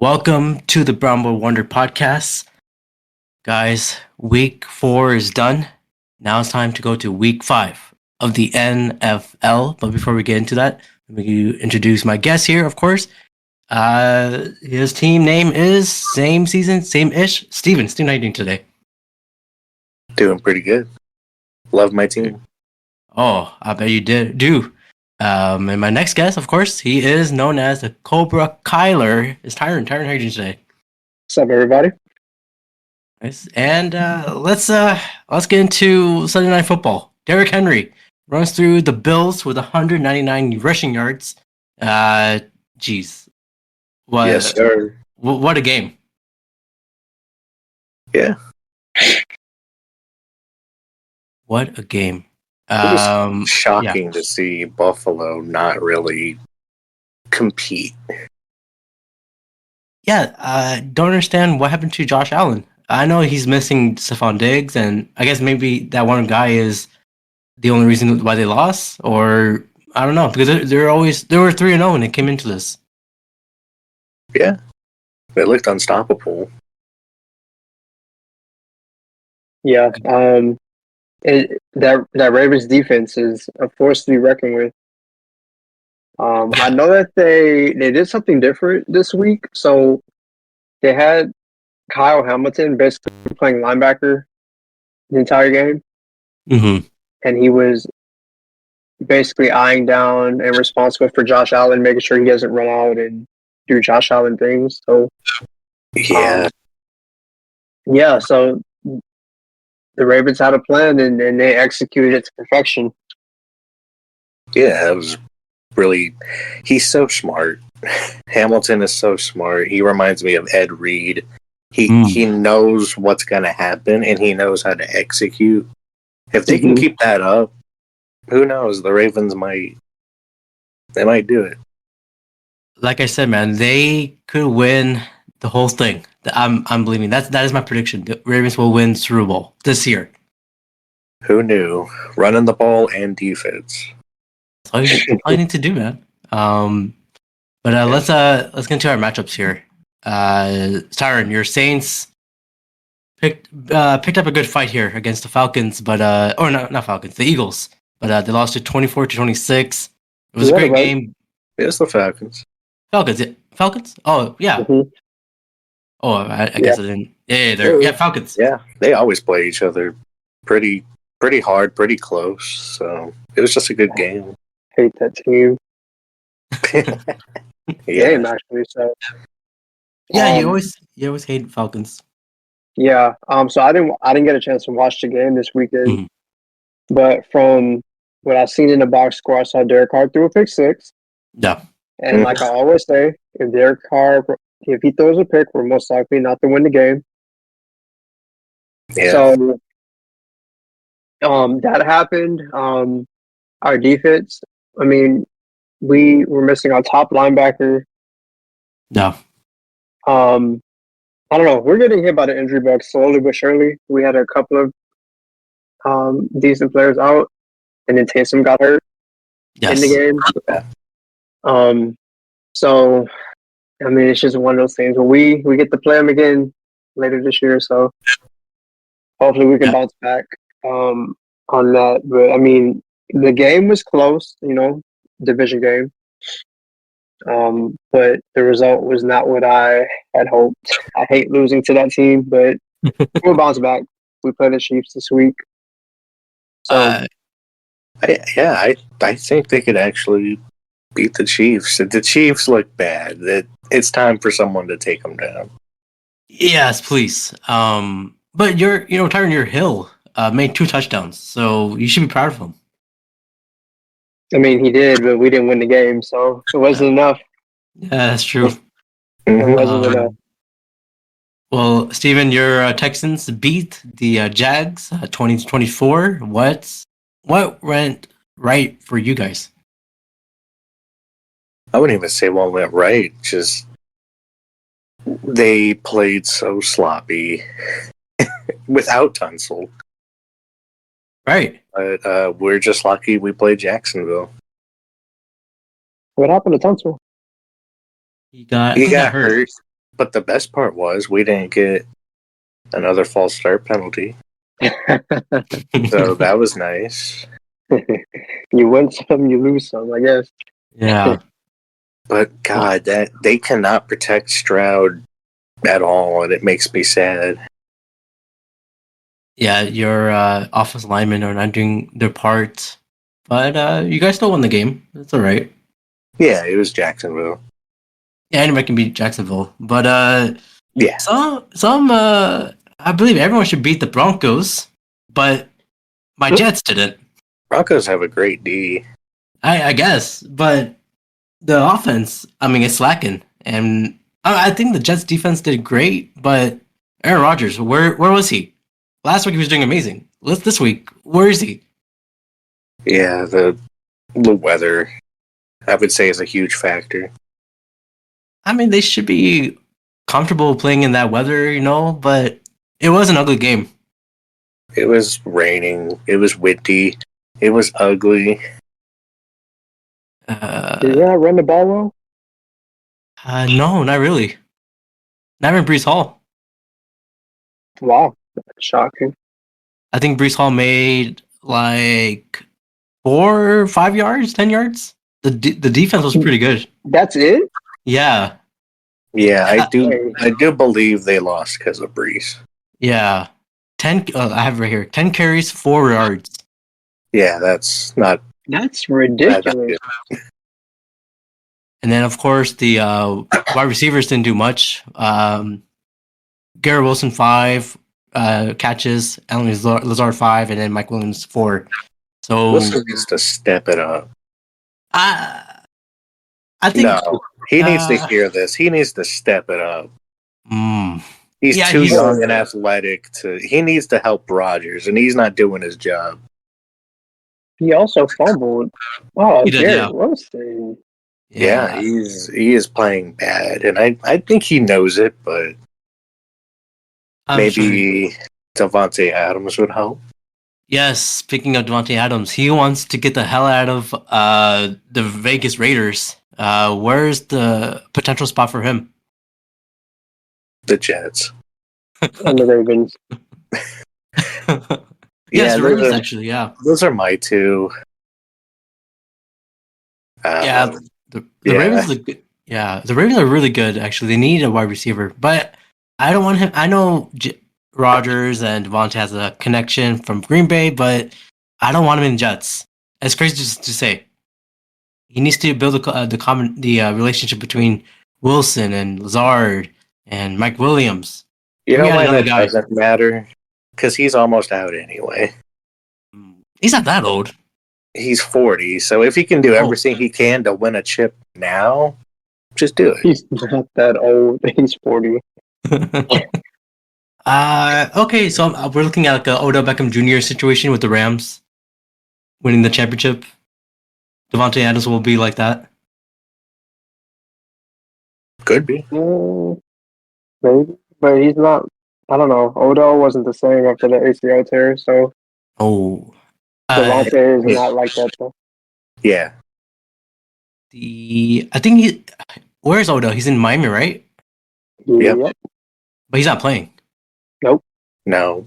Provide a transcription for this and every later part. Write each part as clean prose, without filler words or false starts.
Welcome to the Brown Boy Wonder podcast. Guys, week 4 is done. Now it's time to go to week 5 of the NFL. But before we get into that, let me introduce my guest here, of course. His team name is same season, same-ish. Steven, how are you doing today? Doing pretty good. Love my team. Oh, I bet you do. And my next guest, of course, he is known as the Cobra Kyler. Is Tyren. Tyren, how are you doing today? What's up, everybody? Nice. And let's get into Sunday Night Football. Derrick Henry runs through the Bills with 199 rushing yards. Jeez. Yes, sir. What a game. Yeah. What a game. It was shocking to see Buffalo not really compete. Yeah, don't understand what happened to Josh Allen. I know he's missing Stephon Diggs, and I guess maybe that one guy is the only reason why they lost, or I don't know, because they were 3-0 when they came into this. Yeah, they looked unstoppable. Yeah, that Ravens defense is a force to be reckoned with. I know that they did something different this week, so they had Kyle Hamilton basically playing linebacker the entire game, and he was basically eyeing down and responsible for Josh Allen, making sure he doesn't run out and do Josh Allen things. So so the Ravens had a plan and they executed it to perfection. Yeah, it was really. He's so smart. Hamilton is so smart. He reminds me of Ed Reed. He knows what's going to happen, and he knows how to execute. If they can keep that up, who knows? The Ravens might do it. Like I said, man, they could win the whole thing. I'm believing that is my prediction. The Ravens will win Super Bowl this year. Who knew? Running the ball and defense. That's all you need to do, man. Let's get into our matchups here. Tyren, your Saints picked up a good fight here against the Falcons, but not Falcons, the Eagles. But they lost to 24-26. It was a great game. It's the Falcons. Falcons? Oh yeah. Mm-hmm. Oh, I guess I didn't. Yeah, Falcons. Yeah, they always play each other pretty hard, pretty close. So it was just a good game. Hate that team. Yeah, game actually. So yeah, you always hate Falcons. Yeah. So I didn't get a chance to watch the game this weekend, but from what I've seen in the box score, I saw Derrick Carr threw a pick 6. Yeah. And like I always say, if Derrick Carr, if he throws a pick, we're most likely not to win the game. Yeah. So that happened. Our defense, I mean, we were missing our top linebacker. No. I don't know. We're getting hit by the injury bug slowly but surely. We had a couple of decent players out, and then Taysom got hurt in the game. So, I mean, it's just one of those things. But we get to play them again later this year, so hopefully we can bounce back on that. But, I mean, the game was close, division game. But the result was not what I had hoped. I hate losing to that team, but we'll bounce back. We play the Chiefs this week. So, I think they could actually beat the Chiefs. If the Chiefs look bad, it's time for someone to take them down. Yes, please. But Tyren, your Hill made 2 touchdowns, so you should be proud of him. I mean, he did, but we didn't win the game, so it wasn't enough. Yeah, that's true. It wasn't enough. Well, Steven, your Texans beat the Jags 20-24. What went right for you guys? I wouldn't even say what went right. Just they played so sloppy without Tunsil. Right. But we're just lucky we played Jacksonville. What happened to Tunsil? He got hurt. But the best part was we didn't get another false start penalty. So that was nice. You win some, you lose some, I guess. Yeah. But God, that they cannot protect Stroud at all, and it makes me sad. Yeah, your offensive linemen are not doing their part. But you guys still won the game. That's all right. Yeah, it was Jacksonville. Yeah, anybody can beat Jacksonville. But Yeah. some I believe everyone should beat the Broncos, but my Jets didn't. Broncos have a great D. I guess, but the offense, I mean, it's slacking, and I think the Jets defense did great, but Aaron Rodgers, where was he? Last week he was doing amazing. This week, where is he? Yeah, the weather, I would say, is a huge factor. I mean, they should be comfortable playing in that weather, but it was an ugly game. It was raining. It was windy. It was ugly. Did you not run the ball well? No, not really. Not even Brees Hall. Wow, shocking. I think Brees Hall made like 4 or 5 yards, 10 yards. The defense was pretty good. That's it? Yeah. Yeah, I do believe they lost because of Brees. Yeah. 10 I have it right here. 10 carries, 4 yards. Yeah, that's ridiculous. And then of course the wide receivers didn't do much. Garrett Wilson 5 catches, Alan Lazard 5, and then Mike Williams 4. So Wilson needs to step it up. I think he needs to hear this. He needs to step it up. He's too young and athletic he needs to help Rodgers, and he's not doing his job. He also fumbled. Oh, Garrett Wilson. Yeah, he is playing bad, and I think he knows it, but maybe Davante Adams would help. Yes, speaking of Davante Adams, he wants to get the hell out of the Vegas Raiders. Where's the potential spot for him? The Jets. And the Ravens. Yes, the Ravens actually, yeah. Those are my two. The Ravens look good. Yeah, the Ravens are really good, actually. They need a wide receiver, but I don't want him. I know Rodgers and Devontae has a connection from Green Bay, but I don't want him in the Jets. It's crazy to say. He needs to build the relationship between Wilson and Lazard and Mike Williams. You know why that doesn't matter? Because he's almost out anyway. He's not that old. He's 40, so if he can do everything he can to win a chip now, just do it. He's not that old. He's 40. Okay, so we're looking at like a Odell Beckham Jr. situation with the Rams winning the championship. Davante Adams will be like that. Could be. Maybe, but he's not. I don't know. Odell wasn't the same after the ACL tear, so. Davante is not like that though. Yeah. I think where's Odell? He's in Miami, right? Yep. But he's not playing. Nope. No.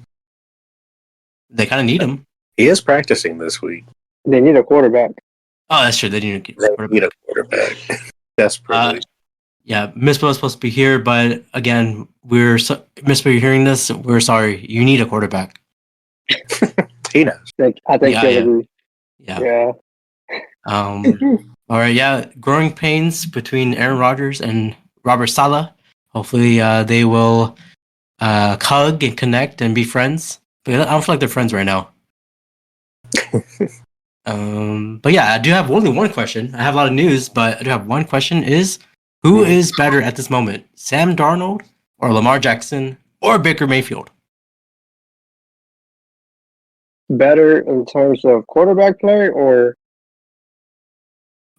They kind of need him. He is practicing this week. They need a quarterback. Oh, that's true. They need a quarterback. Desperately. Yeah, Mispa was supposed to be here, but again, Mispa, you're hearing this. We're sorry. You need a quarterback. He knows. I think he'll agree. Yeah. All right. Yeah. Growing pains between Aaron Rodgers and Robert Saleh. Hopefully, they will hug and connect and be friends. But I don't feel like they're friends right now. But yeah, I do have only one question. I have a lot of news, but I do have one question: who is better at this moment, Sam Darnold or Lamar Jackson or Baker Mayfield? Better in terms of quarterback play or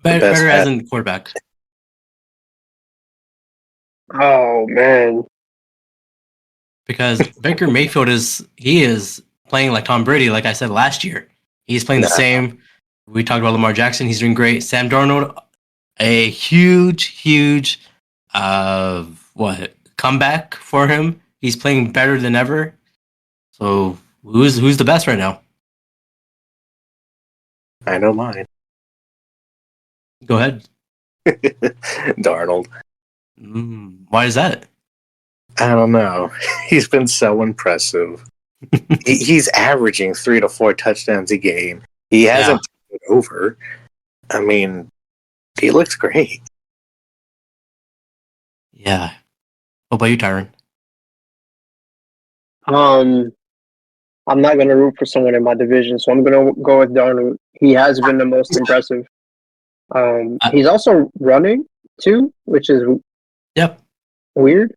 better as in quarterback? Oh man. Because Baker Mayfield is playing like Tom Brady, like I said last year. He's playing the same. We talked about Lamar Jackson. He's doing great. Sam Darnold, a huge comeback for him. He's playing better than ever. So who's the best right now? I know mine. Go ahead. Darnold. Why is that? I don't know. He's been so impressive. He's averaging 3 to 4 touchdowns a game. He hasn't taken over. I mean, he looks great. Yeah. What about you, Tyren? I'm not going to root for someone in my division, so I'm going to go with Darnold. He has been the most impressive. He's also running too, which is weird.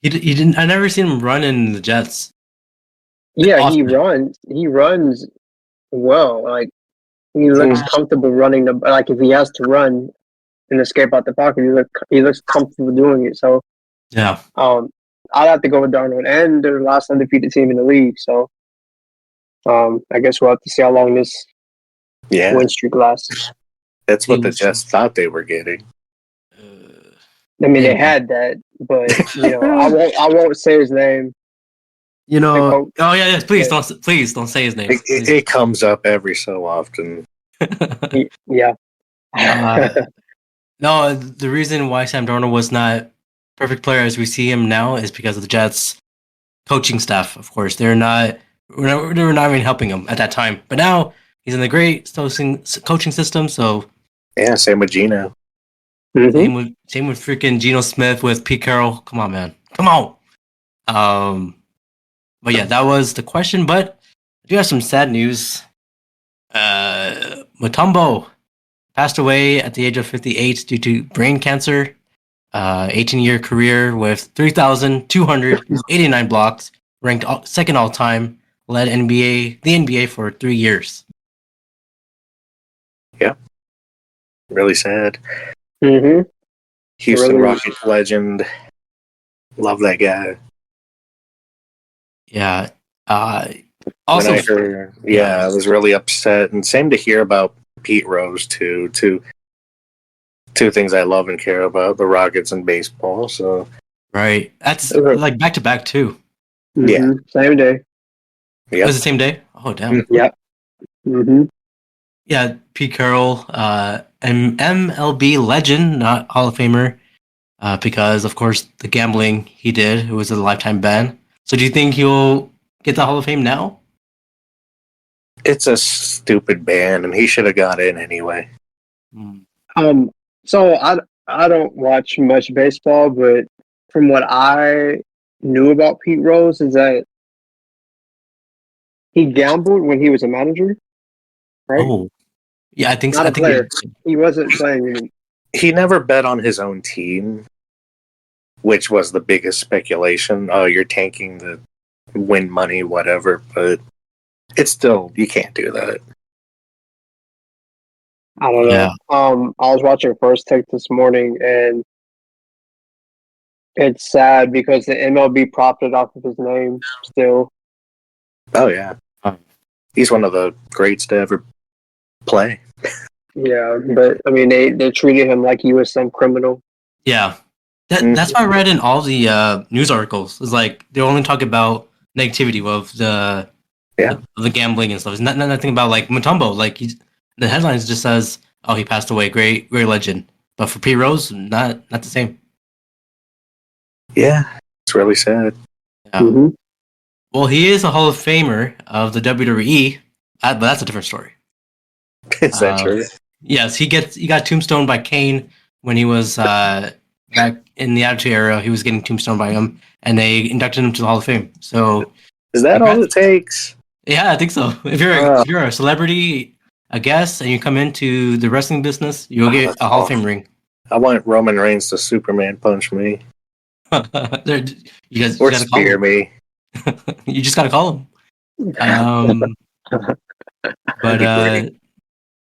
He didn't. I never seen him run in the Jets. Yeah, he runs. He runs well. Like he looks comfortable running the. Like if he has to run and escape out the pocket, he looks comfortable doing it. So yeah. I'd have to go with Darnold, and they're the last undefeated team in the league. So I guess we'll have to see how long this win streak lasts. That's what the Jets thought they were getting. I mean, they had that, but I won't say his name. Please don't say his name. It comes up every so often. Yeah. No, the reason why Sam Darnold was not perfect player as we see him now is because of the Jets coaching staff. Of course, they were not even helping him at that time. But now he's in the great coaching system. So yeah, same with Geno. Mm-hmm. Same with freaking Geno Smith with Pete Carroll. Come on, man. Come on. But yeah, that was the question. But I do have some sad news. Mutombo passed away at the age of 58 due to brain cancer. 18-year career with 3,289 blocks, ranked second all-time, led the NBA for 3 years. Yeah. Really sad. Mm-hmm. Houston Rockets legend. Love that guy. Yeah. I was really upset, and same to hear about Pete Rose too. Two things I love and care about: the Rockets and baseball. So right, that's like back to back too. Mm-hmm. Yeah, same day. Yeah, it was the same day. Oh damn. Yeah. Mm-hmm. Yeah, Pete Carroll, an MLB legend, not Hall of Famer, because of course the gambling he did, it was a lifetime ban. So do you think he'll get the Hall of Fame now? It's a stupid ban, and he should have got in anyway. So I don't watch much baseball, but from what I knew about Pete Rose is that he gambled when he was a manager, right? Oh, yeah, I think not so. a player. He wasn't playing. He never bet on his own team, which was the biggest speculation. Oh, you're tanking the win money, whatever. But it's still, you can't do that. I don't know. I was watching First Take this morning, and it's sad because the MLB profited off of his name still. Oh, yeah. He's one of the greats to ever play. Yeah, but I mean, they treated him like he was some criminal. Yeah. That's what I read in all the news articles. It's like they only talk about negativity of the gambling and stuff. It's nothing about like Mutombo. Like the headlines just says, "Oh, he passed away, great legend." But for Pete Rose, not the same. Yeah, it's really sad. Yeah. Mm-hmm. Well, he is a Hall of Famer of the WWE, but that's a different story. Is that true? Yes, he got tombstoned by Kane when he was back in the Attitude Era. He was getting tombstoned by him, and they inducted him to the Hall of Fame. So, is that all it takes? Yeah, I think so. If you're a celebrity, a guest, and you come into the wrestling business, you'll get a Hall of Fame ring. I want Roman Reigns to Superman punch me. You or spear me. You just gotta call him. But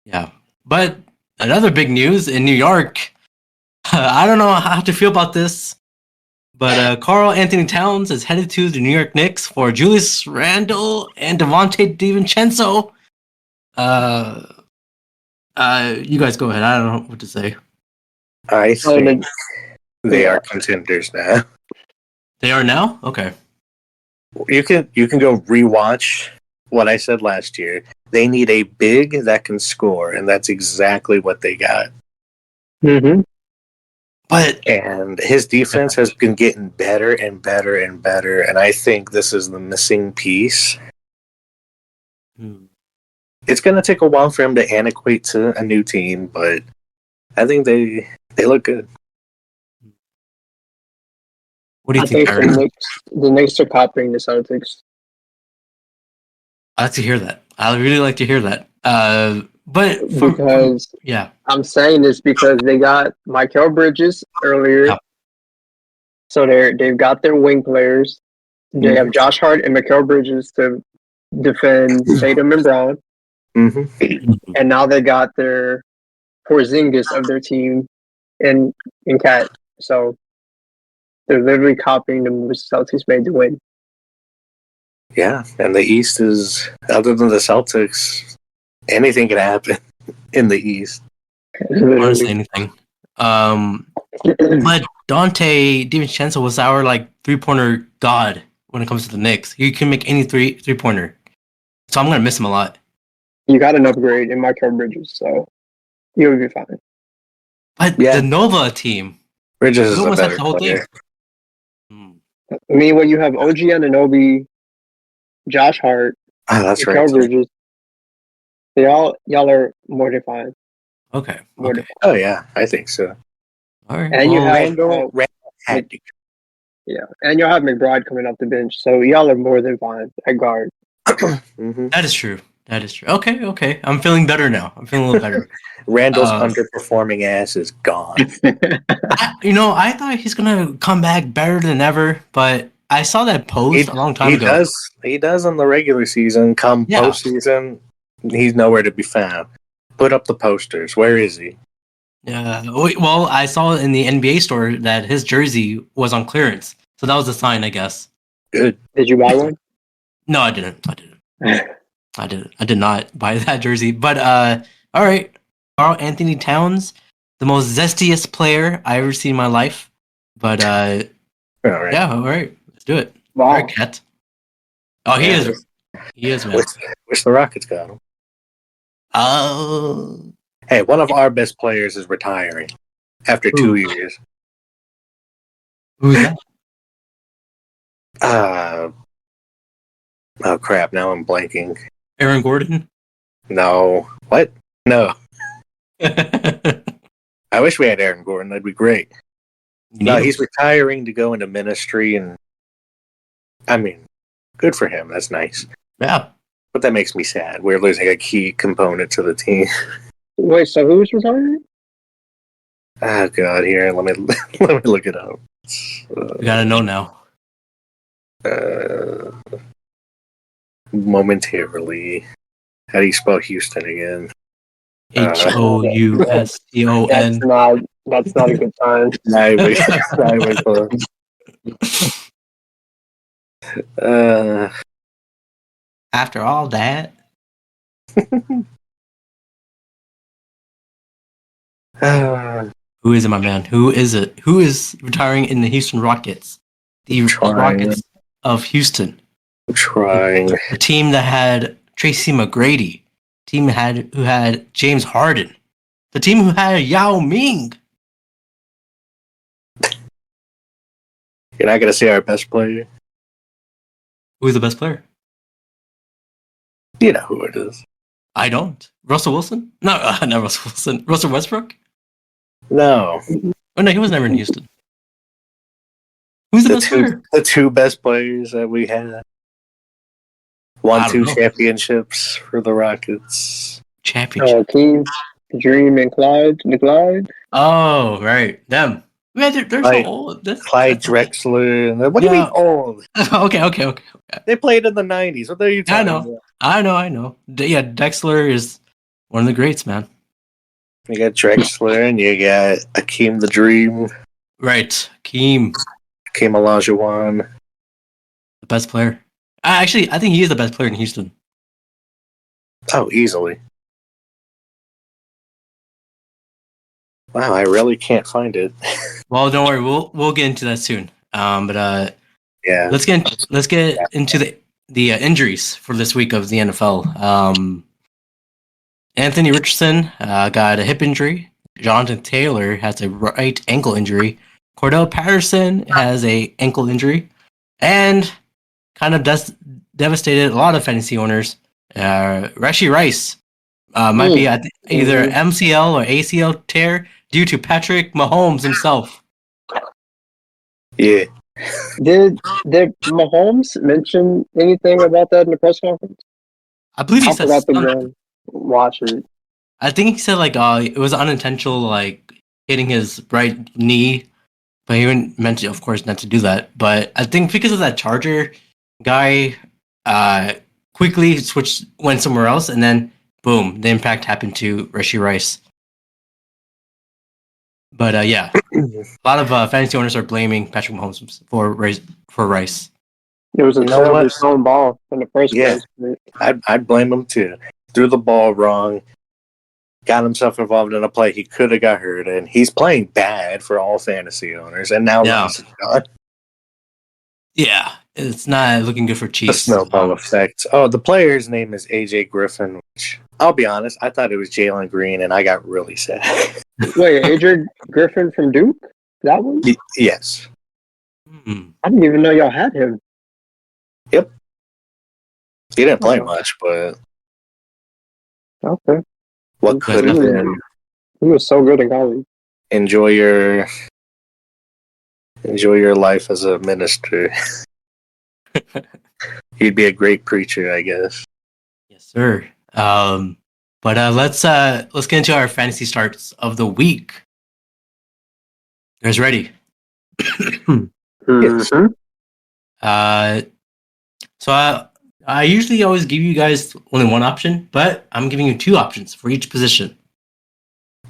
yeah. But another big news in New York. I don't know how to feel about this, but Karl Anthony Towns is headed to the New York Knicks for Julius Randle and Devontae DiVincenzo. You guys go ahead. I don't know what to say. I think they are contenders now. They are now? Okay. You can go rewatch what I said last year. They need a big that can score, and that's exactly what they got. Mm-hmm. And his defense has been getting better and better and better, and I think this is the missing piece. It's going to take a while for him to antiquate to a new team, but I think they look good. What do you think, Tyren? The Knicks are copying the Celtics. I like to hear that. I really like to hear that. Yeah, I'm saying this because they got Mikal Bridges earlier, so they've got their wing players. They have Josh Hart and Mikal Bridges to defend Tatum and Brown, and now they got their Porzingis of their team in Cat. So they're literally copying the moves Celtics made to win. Yeah, and the East is, other than the Celtics, anything can happen in the East. Honestly, anything. But Dante DiVincenzo was our like 3-pointer god when it comes to the Knicks. He can make any 3-pointer. So I'm gonna miss him a lot. You got an upgrade in Mikal Bridges, so you'll be fine. But the Nova team, Bridges is a better player. I mean, when you have OG Anunoby, Josh Hart, that's Mikal Bridges, y'all are more than fine. Okay. Oh yeah, I think so. All right. And you have Randall yeah, and you'll have McBride coming off the bench, so y'all are more than fine at guard. That is true. Okay. I'm feeling better now. I'm feeling a little better. Randall's underperforming ass is gone. I thought he's gonna come back better than ever, but I saw that post a long time ago. He does in the regular season. Come postseason, he's nowhere to be found. Put up the posters. Where is he? Yeah. Well, I saw in the NBA store that his jersey was on clearance, so that was a sign, I guess. Good. Did you buy one? No, I didn't. I did not buy that jersey. But all right, Karl Anthony Towns, the most zestiest player I ever seen in my life. But all right, let's do it. Wow. All right, Cat. Oh, he is. He is, man. Wish the Rockets got him. Oh. Hey, one of our best players is retiring after 2 years. Who's that? Oh crap! Now I'm blanking. Aaron Gordon? No. What? No. I wish we had Aaron Gordon. That'd be great. No, he's retiring to go into ministry, and I mean, good for him. That's nice. Yeah. But that makes me sad. We're losing a key component to the team. Wait, so who's retiring? Oh God! Here, let me look it up. You gotta know now. Momentarily. How do you spell Houston again? Houston. That's not a good sign. After all that. Who is it, my man? Who is it? Who is retiring in the Houston Rockets? The Rockets of Houston. Trying. A team that had Tracy McGrady. Team who had James Harden. The team who had Yao Ming. You're not gonna say our best player? Who's the best player? You know who it is. I don't. Russell Wilson? No, not Russell Wilson. Russell Westbrook? No. Oh no, he was never in Houston. Who's the best player? The two best players that we had. Won 2 championships for the Rockets. Championship. Team Dream and Clyde. Oh, right. Them. Man, they're so old. Clyde Drexler. What do you mean old? Okay. They played in the 90s. What are you talking about? I know. Yeah, Drexler is one of the greats, man. You got Drexler and you got Akeem the Dream. Right. Akeem Olajuwon. The best player. Actually, I think he is the best player in Houston. Oh, easily. Wow, I really can't find it. Well, don't worry. We'll get into that soon. But Yeah. Let's get into the injuries for this week of the NFL. Anthony Richardson got a hip injury. Jonathan Taylor has a right ankle injury. Cordell Patterson has a ankle injury, and kind of devastated a lot of fantasy owners. Rashee Rice might be at either MCL or ACL tear due to Patrick Mahomes himself. Yeah. Did Mahomes mention anything about that in the press conference? I believe he said. I forgot to go watch it. I think he said it was unintentional, hitting his right knee, but he meant to, of course, not to do that. But I think because of that Charger guy, quickly went somewhere else, and then boom, the impact happened to Rashee Rice. But yeah, a lot of fantasy owners are blaming Patrick Mahomes for Rice. It was a terribly thrown ball in the first place. I'd blame him too. Threw the ball wrong. Got himself involved in a play he could have got hurt in. He's playing bad for all fantasy owners, and now Rice is gone. Yeah, it's not looking good for Chiefs. The snowball effect. Oh, the player's name is AJ Griffin, which I'll be honest, I thought it was Jalen Green, and I got really sad. Wait, AJ Griffin from Duke? That one? Yes. I didn't even know y'all had him. Yep. He didn't play much, but okay. What could have been? He was so good in college. Enjoy your life as a minister. You'd be a great preacher, I guess. Yes, sir. But let's get into our fantasy starts of the week. You guys ready? Yes. So I usually always give you guys only one option, but I'm giving you two options for each position.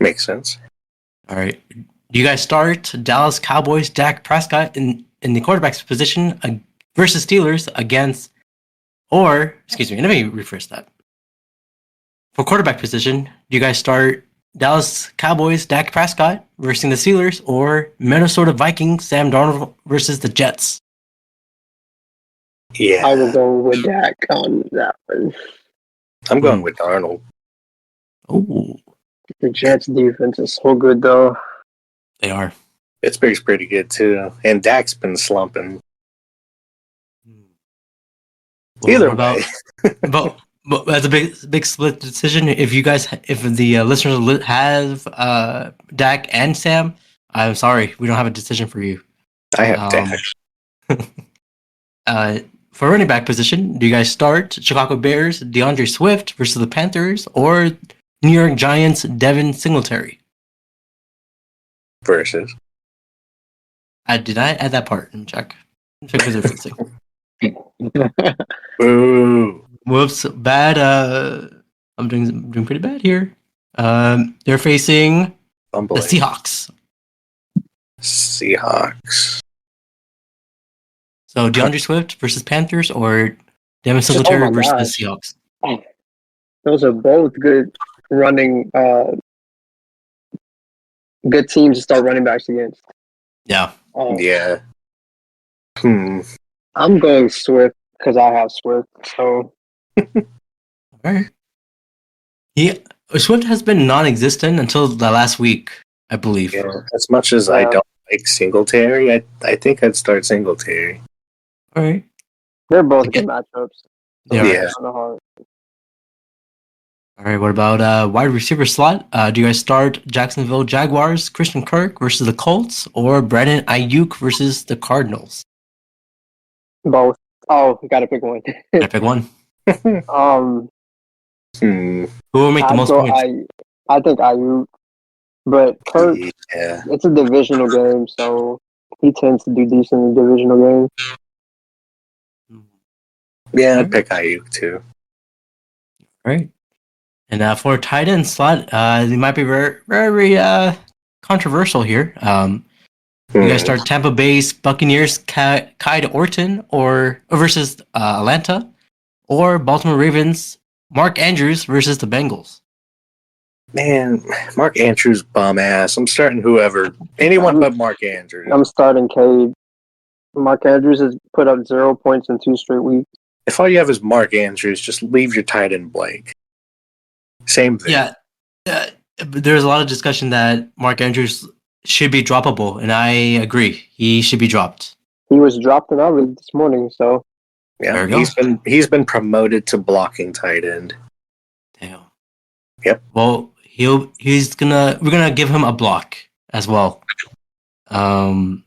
Makes sense. All right. Do you guys start Dallas Cowboys Dak Prescott in the quarterback's position versus Steelers against, or excuse me, let me rephrase that. For quarterback position, do you guys start Dallas Cowboys Dak Prescott versus the Steelers, or Minnesota Vikings Sam Darnold versus the Jets? Yeah, I will go with Dak on that one. I'm going with Darnold. Oh, the Jets defense is so good, though. They are. Pittsburgh's pretty good too, and Dak's been slumping. Either way, but that's a big split decision. If the listeners have Dak and Sam, I'm sorry, we don't have a decision for you. I have Dak. For running back position, do you guys start Chicago Bears DeAndre Swift versus the Panthers, or New York Giants Devin Singletary? Versus. Did I add that part? Let me check. Check for the fixing. Ooh. Whoops, bad. I'm doing pretty bad here. They're facing the Seahawks. So DeAndre Swift versus Panthers, or Devin Singletary versus the Seahawks. Those are both good running, good teams to start running backs against. Yeah. Yeah. I'm going Swift because I have Swift. So. All right. Swift has been non-existent until the last week, I believe. Yeah. As much as I don't like Singletary, I think I'd start Singletary. All right. They're both good matchups. Yeah. All right. What about wide receiver slot? Do you guys start Jacksonville Jaguars Christian Kirk versus the Colts, or Brandon Ayuk versus the Cardinals? Both. Oh, you gotta pick one. Gotta pick one. Who will make the most points? I think Ayuk, but Kirk. Yeah. It's a divisional game, so he tends to do decent in divisional games. Yeah, I'd pick Ayuk too. All right. And for tight end slot, it might be very, very controversial here. You guys start Tampa Bay's Buccaneers Kyle Orton versus Atlanta, or Baltimore Ravens Mark Andrews versus the Bengals. Man, Mark Andrews bum ass. I'm starting anyone but Mark Andrews. I'm starting Cade. Mark Andrews has put up 0 points in 2 straight weeks. If all you have is Mark Andrews, just leave your tight end blank. Same thing. Yeah. There's a lot of discussion that Mark Andrews should be droppable, and I agree. He should be dropped. He was dropped in our league this morning, so yeah, he's been promoted to blocking tight end. Damn. Yep. Well, we're gonna give him a block as well. And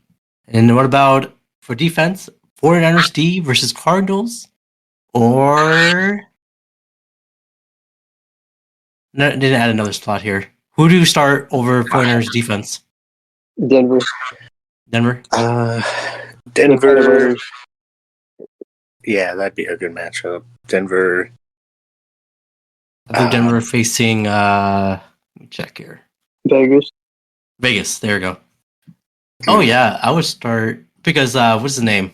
what about for defense? 49ers D versus Cardinals, or no, didn't add another slot here. Who do you start over 49ers defense? Denver. Denver. Denver. Yeah, that'd be a good matchup. Denver. I think Denver facing. Let me check here. Vegas. There we go. Oh yeah, I would start because what's his name?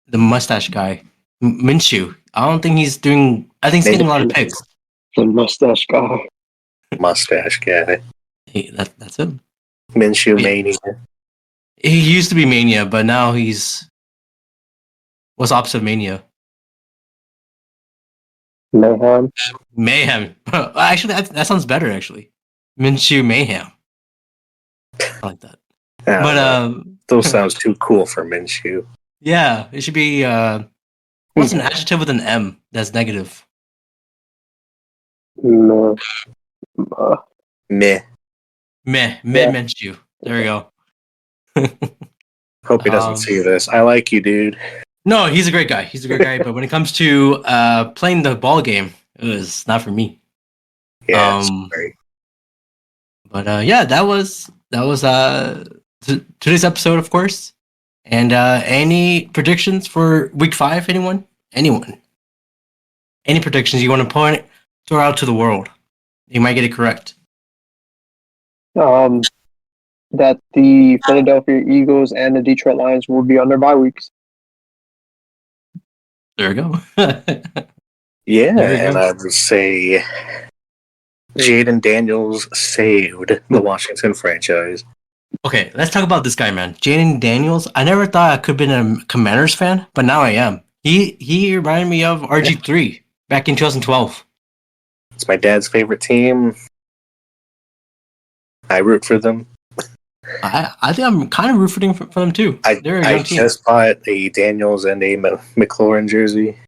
The mustache guy, Minshew. I don't think he's doing. I think he's getting a lot of picks. The mustache guy. Mustache guy. Hey, that's him. Minshew Mania. He used to be Mania, but now what's opposite of Mania? Mayhem. Actually, that sounds better. Actually, Minshew Mayhem. I like that. But those sounds too cool for Minshew. Yeah, it should be. What's an adjective with an M that's negative? Meh. Minshew. There we go. Hope he doesn't see this. I like you, dude. No, he's a great guy. But when it comes to playing the ball game, it's not for me. Yeah, great. But yeah, that was today's episode, of course. And any predictions for week 5? Anyone? Any predictions you want to throw out to the world? You might get it correct. That the Philadelphia Eagles and the Detroit Lions will be on their bye weeks. There we go. And I would say Jaden Daniels saved the Washington franchise. Okay, let's talk about this guy, man. Jaden Daniels. I never thought I could have been a Commanders fan, but now I am. He reminded me of RG3 back in 2012. It's my dad's favorite team. I root for them. I think I'm kind of rooting for them too. I just bought a Daniels and a McLaurin jersey.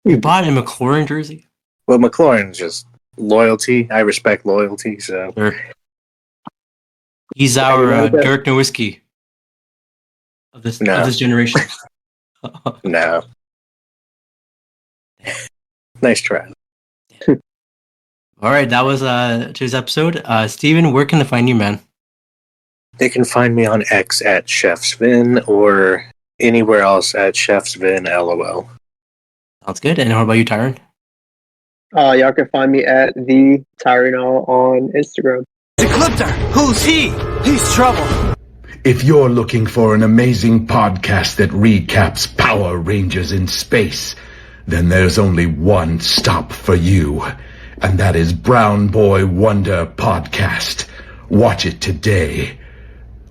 You bought a McLaurin jersey? Well, McLaurin's just loyalty. I respect loyalty, so. Sure. He's our Dirk Nowitzki of this generation. No. Nice try. All right, that was today's episode. Steven, where can they find you, man? They can find me on X at ChefsVin or anywhere else at ChefsVin LOL. Sounds good. And how about you, Tyren? Y'all can find me at the Tyren on Instagram. Ecliptor, who's he? He's trouble. If you're looking for an amazing podcast that recaps Power Rangers in space, then there's only one stop for you, and that is Brown Boy Wonder Podcast. Watch it today,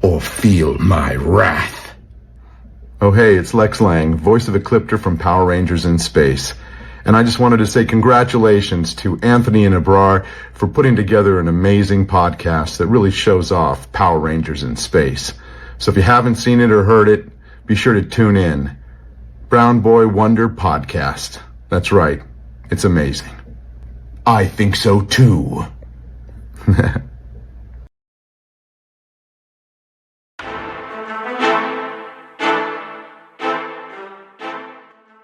or feel my wrath. Oh hey, it's Lex Lang, voice of Ecliptor from Power Rangers in Space. And I just wanted to say congratulations to Anthony and Abrar for putting together an amazing podcast that really shows off Power Rangers in Space. So if you haven't seen it or heard it, be sure to tune in. Brown Boy Wonder Podcast. That's right. It's amazing. I think so too.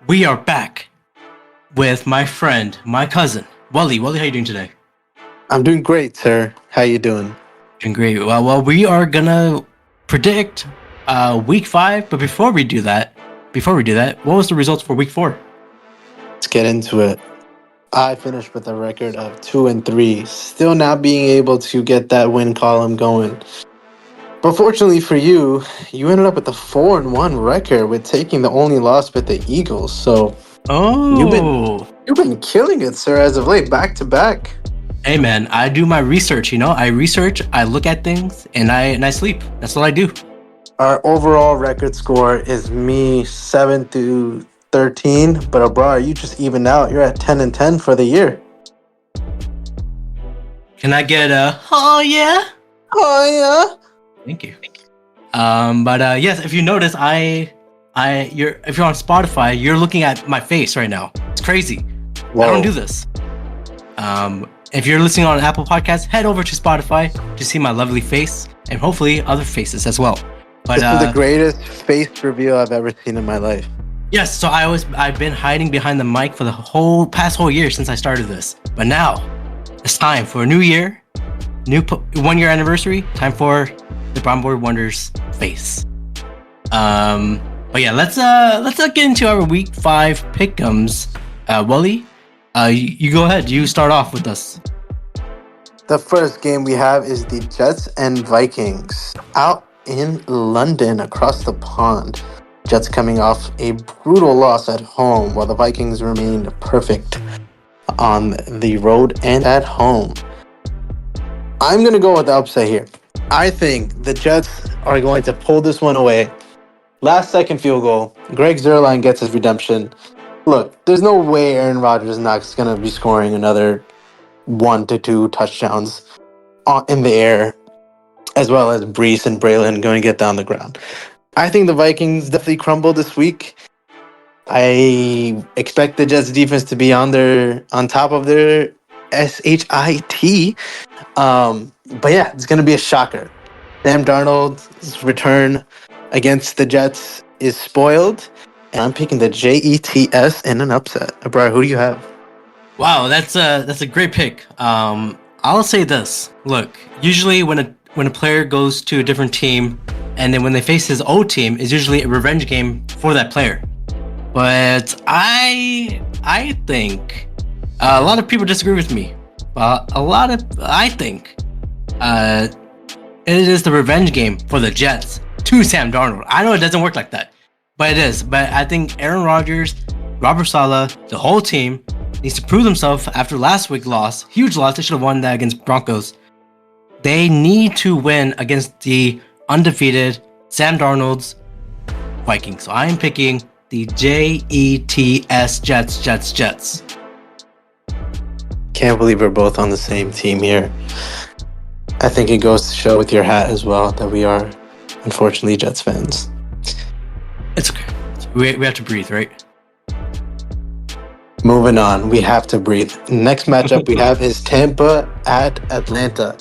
We are back with my friend, my cousin, Wally. Wally, how you doing today? I'm doing great, sir. How you doing? Doing great. Well, we are gonna predict week 5, but before we do that, what was the results for week 4? Let's get into it. I finished with a record of 2-3, still not being able to get that win column going. But fortunately for you, you ended up with a 4-1 record with taking the only loss with the Eagles. So you've been killing it, sir, as of late, back to back. Hey man, I do my research, I research, I look at things, and I sleep. That's all I do. Our overall record score is me 7-13, but Abrar, you just evened out. You're at 10-10 for the year. Can I get a oh yeah? Oh yeah. Thank you. But yes, if you notice, if you're on Spotify, you're looking at my face right now. It's crazy. Whoa. I don't do this. If you're listening on Apple Podcasts, head over to Spotify to see my lovely face and hopefully other faces as well. But this is the greatest face reveal I've ever seen in my life. Yes, so I've been hiding behind the mic for the past whole year since I started this. But now it's time for a new year, new 1 year anniversary. Time for the Brown Boy Wonders face. But yeah, let's get into our week 5 pick'ems. Wally, you go ahead. You start off with us. The first game we have is the Jets and Vikings out in London across the pond. Jets coming off a brutal loss at home while the Vikings remained perfect on the road and at home. I'm going to go with the upset here. I think the Jets are going to pull this one away. Last second field goal. Greg Zuerlein gets his redemption. Look, there's no way Aaron Rodgers is not going to be scoring another 1 to 2 touchdowns in the air, as well as Brees and Braylon going to get down the ground. I think the Vikings definitely crumble this week. I expect the Jets defense to be on top of their SHIT. But yeah, it's going to be a shocker. Sam Darnold's return against the Jets is spoiled, and I'm picking the Jets in an upset. Abrar, who do you have? Wow, that's a great pick. I'll say this. Look, usually when a player goes to a different team, and then when they face his old team, is usually a revenge game for that player. But I think a lot of people disagree with me. I think it is the revenge game for the Jets to Sam Darnold. I know it doesn't work like that, but it is. But I think Aaron Rodgers, Robert Saleh, the whole team needs to prove themselves after last week's loss. Huge loss. They should have won that against Broncos. They need to win against the undefeated Sam Darnold's Vikings. So I am picking the Jets, Jets. Can't believe we're both on the same team here. I think it goes to show with your hat as well that we are, unfortunately, Jets fans. It's okay. We have to breathe, right? Moving on, we have to breathe. Next matchup we have is Tampa at Atlanta.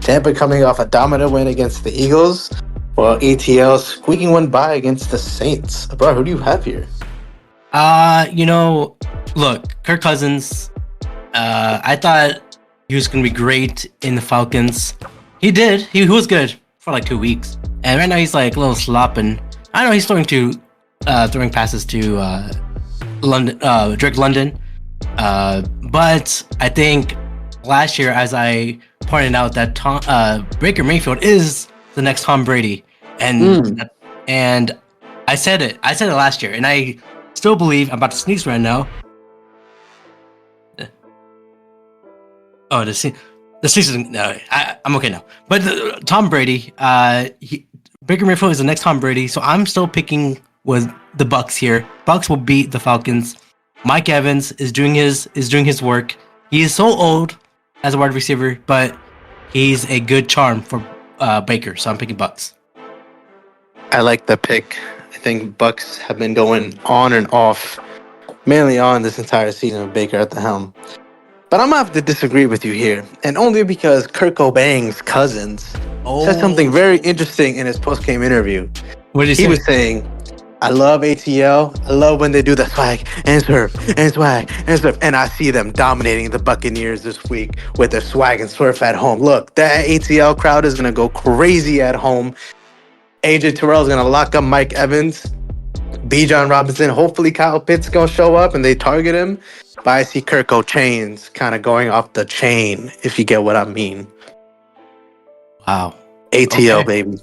Tampa coming off a dominant win against the Eagles, while ATL squeaking one by against the Saints. Bro, who do you have here? Look, Kirk Cousins. I thought he was going to be great in the Falcons. He did. He was good for like 2 weeks. And right now he's like a little slopping. I know he's throwing passes to Drake London. But I think last year, as I pointed out, that Baker Mayfield is the next Tom Brady. And I said it last year, and I still believe. I'm about to sneeze right now. Oh, the sneeze isn't. No, I'm okay now. But Tom Brady, Baker Mayfield is the next Tom Brady, so I'm still picking with the Bucs here. Bucs will beat the Falcons. Mike Evans is doing his work. He is so old as a wide receiver, but he's a good charm for Baker, so I'm picking Bucs. I like the pick. I think Bucs have been going on and off, mainly on this entire season with Baker at the helm. But I'm going to have to disagree with you here, and only because Kurt Cobain's cousins said something very interesting in his post-game interview. What did he say? He was saying, I love ATL. I love when they do the swag and swerve and swag and swerve. And I see them dominating the Buccaneers this week with their swag and swerve at home. Look, that ATL crowd is going to go crazy at home. AJ Terrell is going to lock up Mike Evans. Bijan Robinson. Hopefully Kyle Pitts going to show up and they target him. But I see Kirko Chains kind of going off the chain, if you get what I mean. Wow. ATL, okay. Baby.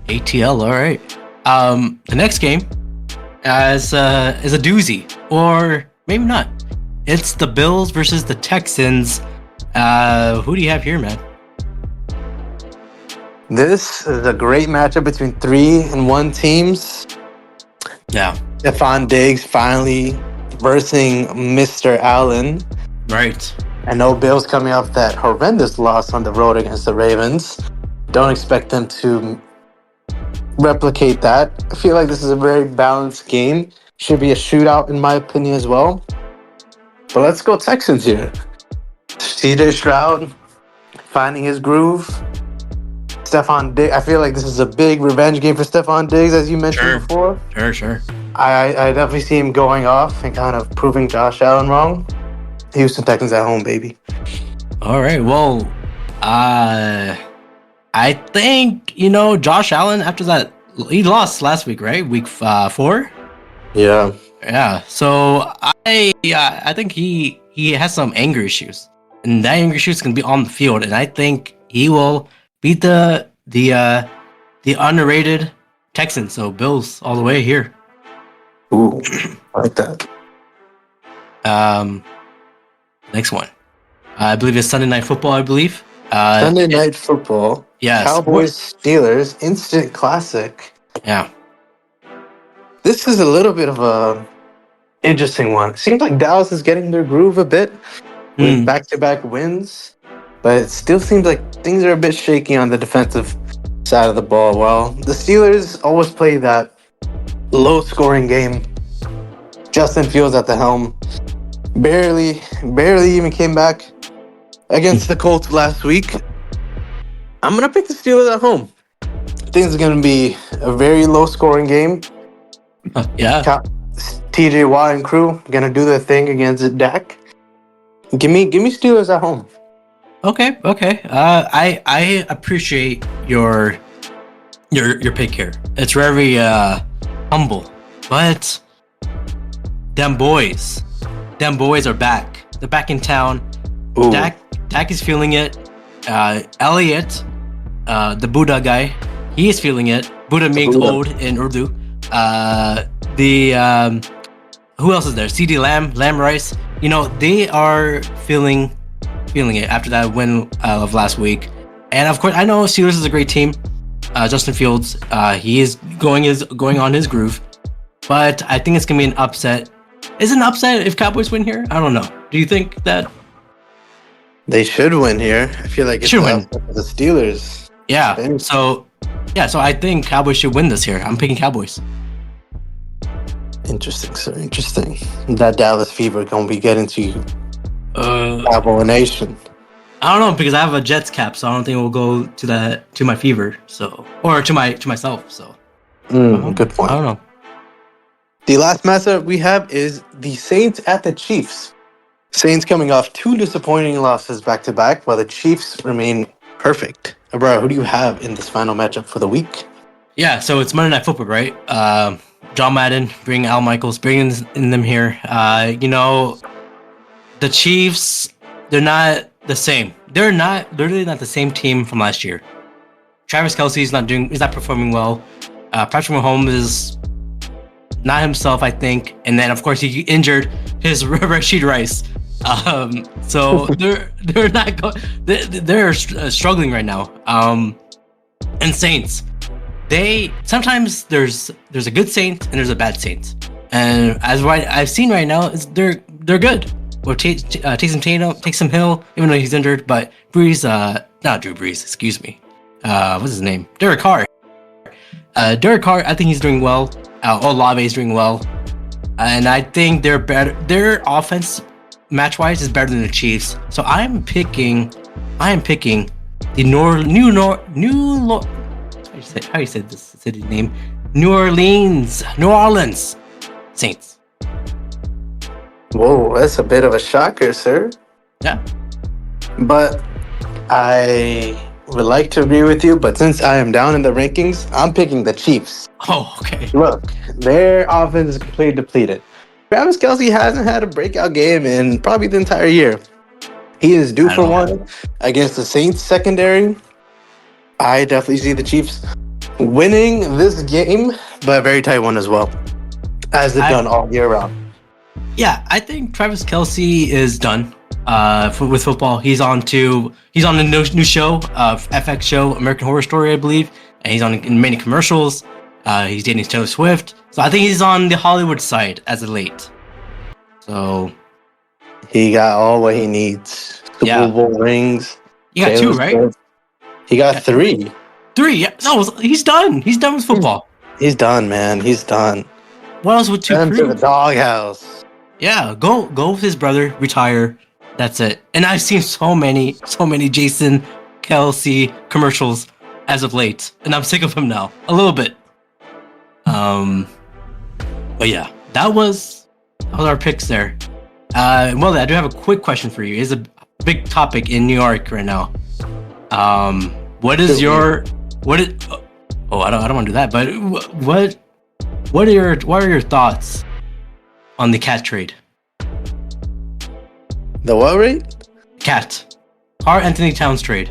ATL, all right. The next game is a doozy, or maybe not. It's the Bills versus the Texans. Who do you have here, man? This is a great matchup between 3-1 teams. Yeah. Stephon Diggs finally versing Mr. Allen. Right. I know Bill's coming off that horrendous loss on the road against the Ravens. Don't expect them to replicate that. I feel like this is a very balanced game. Should be a shootout in my opinion as well. But let's go Texans here. CJ Stroud finding his groove. Stephon Diggs. I feel like this is a big revenge game for Stephon Diggs, as you mentioned before. Sure. I definitely see him going off and kind of proving Josh Allen wrong. Houston Texans at home, baby. All right. Well, I think, Josh Allen, after that, he lost last week, right? Week 4? Yeah. Yeah. So I think he has some anger issues. And that anger issues can be on the field. And I think he will beat the underrated Texans. So Bills all the way here. Ooh, I like that. Next one. I believe it's Sunday Night Football, I believe. Sunday Night Football. Yes. Cowboys, Steelers, instant classic. Yeah. This is a little bit of a interesting one. It seems like Dallas is getting their groove a bit with back-to-back wins, but it still seems like things are a bit shaky on the defensive side of the ball. Well, the Steelers always play that low-scoring game. Justin Fields at the helm. Barely even came back against the Colts last week. I'm going to pick the Steelers at home. I think it's going to be a very low-scoring game. Yeah. TJ Watt and crew going to do their thing against Dak. Give me Steelers at home. Okay. I appreciate your pick here. It's very humble, but them boys are back. They're back in town. Ooh. Dak is feeling it. Elliot, the Buddha guy, he is feeling it. Buddha means old in Urdu. Who else is there? CD Lamb Rice. They are feeling it after that win of last week. And of course, I know Steelers is a great team. Justin Fields, he is going on his groove. But I think it's gonna be an upset. Is it an upset if Cowboys win here? I don't know. Do you think that they should win here? I feel like it's should win. The Steelers. Yeah. So I think Cowboys should win this here. I'm picking Cowboys. Interesting, sir. Interesting. That Dallas fever gonna be getting to you. Cowboy Nation. I don't know because I have a Jets cap, so I don't think it will go to my fever. So or to myself. So. Good point. I don't know. The last matchup we have is the Saints at the Chiefs. Saints coming off 2 disappointing losses back-to-back, while the Chiefs remain perfect. Abrar, who do you have in this final matchup for the week? Yeah, so it's Monday Night Football, right? John Madden, bring Al Michaels, bring in them here. The Chiefs, they're not the same. They're literally not the same team from last year. Travis Kelce is not performing well. Patrick Mahomes is not himself, I think. And then, of course, he injured his Rashid Rice. So they're not they're struggling right now. And Saints, sometimes there's a good Saint and there's a bad Saint. And as what I've seen right now, they're good. Well, Taysom Hill, even though he's injured, but not Drew Brees, excuse me. What's his name? Derrick Carr. Derrick Carr, I think he's doing well. Olave is doing well, and I think they're better. Their offense, match-wise, is better than the Chiefs. So I am picking the how you say this city name? New Orleans Saints. Whoa, that's a bit of a shocker, sir. Yeah, but I would like to agree with you, but since I am down in the rankings, I'm picking the Chiefs. Oh, okay. Look, their offense is completely depleted. Travis Kelce hasn't had a breakout game in probably the entire year. He is due for one against the Saints secondary. I definitely see the Chiefs winning this game, but a very tight one as well, as they've done all year round. Yeah, I think Travis Kelce is done. with football. He's on the new show, FX show, American Horror Story, I believe, and he's on in many commercials. He's dating Taylor Swift, so I think he's on the Hollywood side as of late. So he got all what he needs. Super Bowl rings. He got Taylor 2, right? Swift. He got 3. 3, yeah. No, he's done. He's done with football. He's done, man. He's done. What else would 2 Send him prove? to the doghouse. Yeah, go with his brother, retire. That's it. And I've seen so many Jason Kelsey commercials as of late, and I'm sick of him now. A little bit. But yeah, that was our picks there. Well, I do have a quick question for you. It's a big topic in New York right now. What is your I don't want to do that. But what are your thoughts on the cat trade? The what rate? Cat. Karl Anthony Towns trade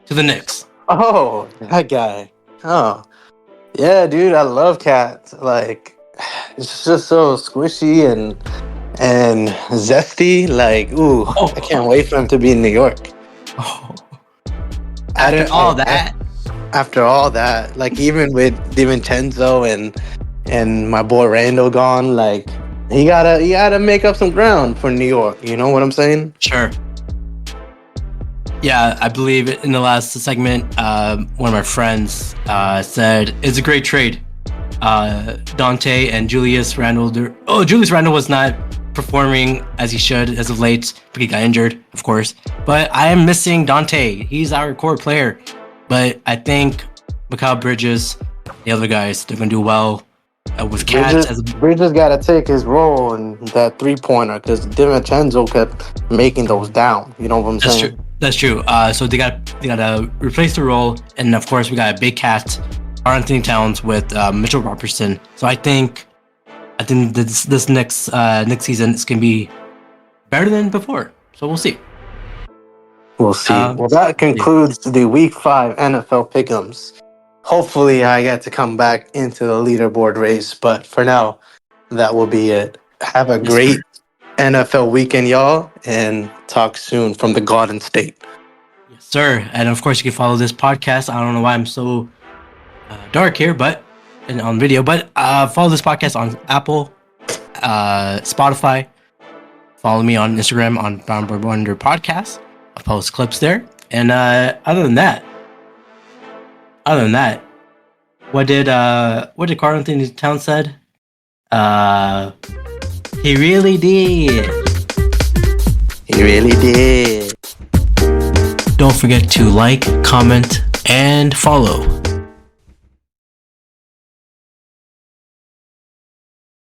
to the Knicks. Oh, that guy. Oh, yeah, dude. I love cats. Like, it's just so squishy and zesty. Like, ooh, I can't wait for him to be in New York. Oh. After all that, like even with DiVincenzo and my boy Randall gone, like he gotta make up some ground for New York. You know what I'm saying? Sure. Yeah, I believe in the last segment, one of my friends said it's a great trade. Dante and Julius Randle. Julius Randle was not performing as he should as of late, but he got injured, of course. But I am missing Dante. He's our core player. But I think Mikal Bridges, the other guys, they're gonna do well with Cat. Bridges got to take his role in that 3-pointer because DiVincenzo kept making those down. You know what I'm saying? That's true. So they gotta replace the role, and of course we got a big Cat, Karl Anthony Towns with Mitchell Robertson. So I think this next season is gonna be better than before. So we'll see. We'll see. Well, that concludes the Week 5 NFL Pick'ems. Hopefully, I get to come back into the leaderboard race, but for now, that will be it. Have a great NFL weekend, y'all, and talk soon from the Garden State. Yes, sir. And of course, you can follow this podcast. I don't know why I'm so dark here, but on video, but follow this podcast on Apple, Spotify. Follow me on Instagram on Brown Boy Wonder Podcast. I'll post clips there. And other than that, what did Karl Anthony Towns said? He really did. He really did. Don't forget to like, comment, and follow.